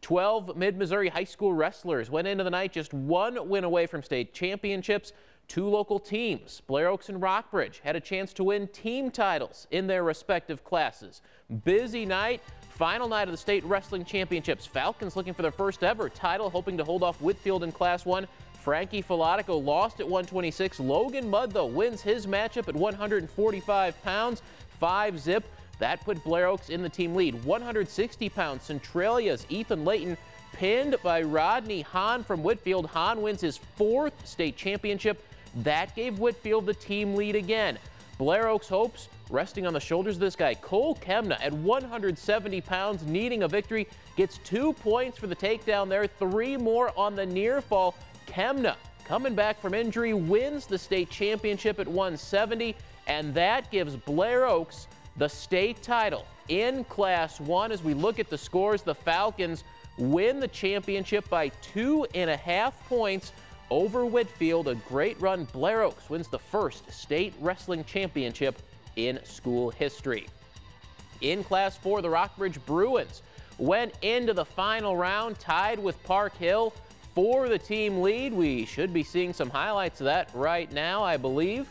12 Mid-Missouri high school wrestlers went into the night just one win away from state championships. Two local teams, Blair Oaks and Rockbridge, had a chance to win team titles in their respective classes. Busy night, final night of the state wrestling championships. Falcons looking for their first ever title, hoping to hold off Whitfield in Class 1. Frankie Filatico lost at 126. Logan Mudd, though, wins his matchup at 145 pounds, 5-zip. That put Blair Oaks in the team lead. 160 pounds, Centralia's Ethan Layton pinned by Rodney Hahn from Whitfield. Hahn wins his 4th state championship. That gave Whitfield the team lead again. Blair Oaks hopes resting on the shoulders of this guy, Cole Kemna, at 170 pounds, needing a victory, gets 2 points for the takedown there, 3 more on the near fall. Kemna, coming back from injury, wins the state championship at 170, and that gives Blair Oaks the state title in Class 1. As we look at the scores, the Falcons win the championship by 2.5 points over Whitfield. A great run. Blair Oaks wins the first state wrestling championship in school history. In Class 4, the Rockbridge Bruins went into the final round tied with Park Hill for the team lead. We should be seeing some highlights of that right now, I believe.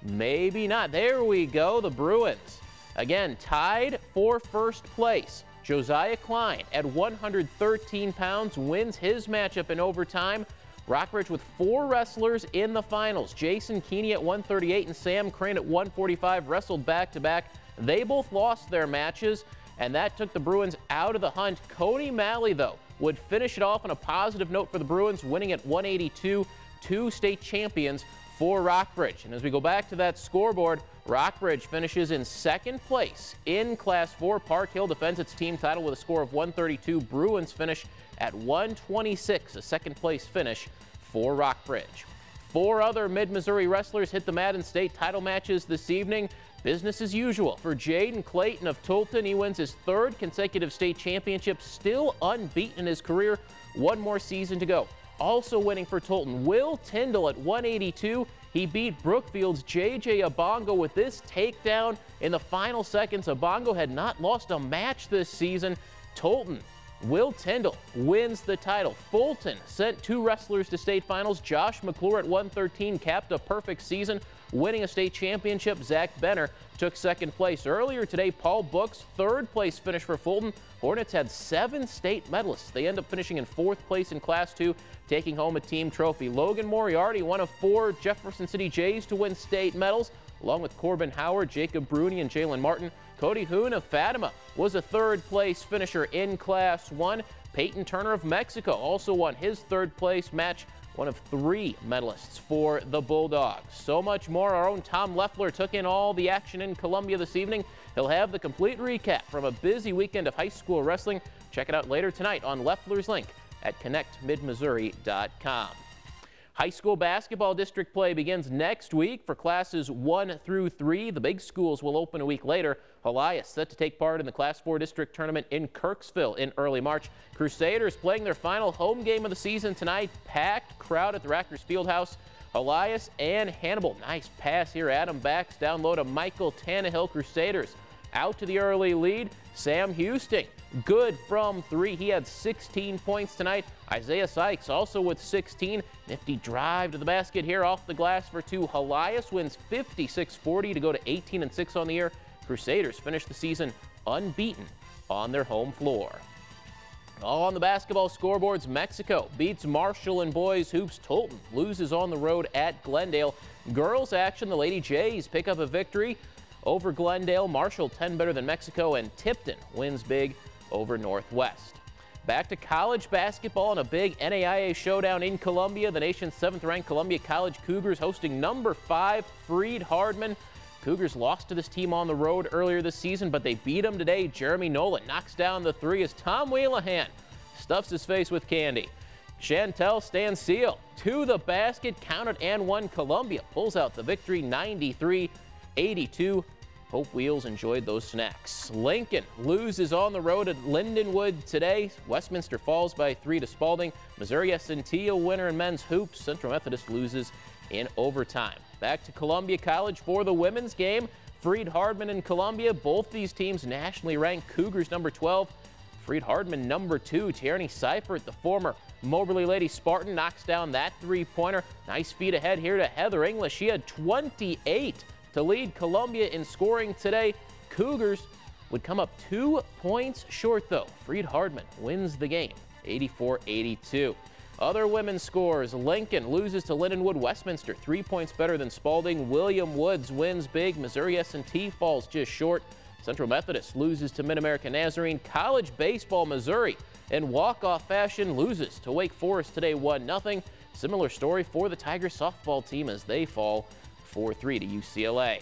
Maybe not. There we go. The Bruins again tied for first place. Josiah Klein at 113 pounds wins his matchup in overtime. Rockbridge with 4 wrestlers in the finals. Jason Keeney at 138 and Sam Crane at 145 wrestled back-to-back. They both lost their matches, and that took the Bruins out of the hunt. Cody Malley, though, would finish it off on a positive note for the Bruins, winning at 182, 2 state champions for Rockbridge. And as we go back to that scoreboard, Rockbridge finishes in 2nd place in Class 4. Park Hill defends its team title with a score of 132. Bruins finish at 126, a 2nd place finish for Rockbridge. 4 other Mid-Missouri wrestlers hit the mat in state title matches this evening. Business as usual for Jaden Clayton of Tolton. He wins his 3rd consecutive state championship, still unbeaten in his career. 1 more season to go. Also winning for Tolton, Will Tyndall at 182. He beat Brookfield's J.J. Abongo with this takedown in the final seconds. Abongo had not lost a match this season. Tolton, Will Tyndall wins the title. Fulton sent 2 wrestlers to state finals. Josh McClure at 113 capped a perfect season, winning a state championship. Zach Benner took 2nd place. Earlier today, Paul Book's 3rd place finish for Fulton. Hornets had 7 state medalists. They end up finishing in 4th place in Class 2, taking home a team trophy. Logan Moriarty, one of 4 Jefferson City Jays to win state medals, along with Corbin Howard, Jacob Bruni, and Jalen Martin. Cody Hoon of Fatima was a 3rd place finisher in Class 1. Peyton Turner of Mexico also won his 3rd place match, one of 3 medalists for the Bulldogs. So much more. Our own Tom Leffler took in all the action in Columbia this evening. He'll have the complete recap from a busy weekend of high school wrestling. Check it out later tonight on Leffler's Link at connectmidmissouri.com. High school basketball district play begins next week for classes 1 through 3. The big schools will open a week later. Elias set to take part in the Class 4 district tournament in Kirksville in early March. Crusaders playing their final home game of the season tonight. Packed crowd at the Rackers Fieldhouse. Elias and Hannibal. Nice pass here. Adam backs down low to Michael Tannehill. Crusaders out to the early lead. Sam Houston, good from 3. He had 16 points tonight. Isaiah Sykes also with 16. Nifty drive to the basket here off the glass for 2. Elias wins 56-40 to go to 18-6 on the year. Crusaders finish the season unbeaten on their home floor. On the basketball scoreboards, Mexico beats Marshall in boys hoops. Tolton loses on the road at Glendale. Girls action, the Lady Jays pick up a victory over Glendale. Marshall 10 better than Mexico, and Tipton wins big over Northwest. Back to college basketball and a big NAIA showdown in Columbia. The nation's 7th-ranked Columbia College Cougars hosting number 5 Freed Hardman. Cougars lost to this team on the road earlier this season, but they beat them today. Jeremy Nolan knocks down the 3 as Tom Wheelahan stuffs his face with candy. Chantel Stanseel to the basket, counted and won. Columbia pulls out the victory, 93-82. Hope Wheels enjoyed those snacks. Lincoln loses on the road at Lindenwood today. Westminster falls by 3 to Spalding. Missouri S&T a winner in men's hoops. Central Methodist loses in overtime. Back to Columbia College for the women's game. Freed Hardman and Columbia, both these teams nationally ranked. Cougars number 12, Freed Hardman number 2. Tierney Seifert, the former Moberly Lady Spartan, knocks down that three-pointer. Nice feed ahead here to Heather English. She had 28 to lead Columbia in scoring today. Cougars would come up 2 points short, though. Freed Hardman wins the game, 84-82. Other women's scores: Lincoln loses to Lindenwood Westminster, 3 points better than Spalding. William Woods wins big. Missouri S&T falls just short. Central Methodist loses to Mid-America Nazarene. College baseball, Missouri in walk-off fashion loses to Wake Forest today, 1-0. Similar story for the Tigers softball team as they fall 4-3 to UCLA.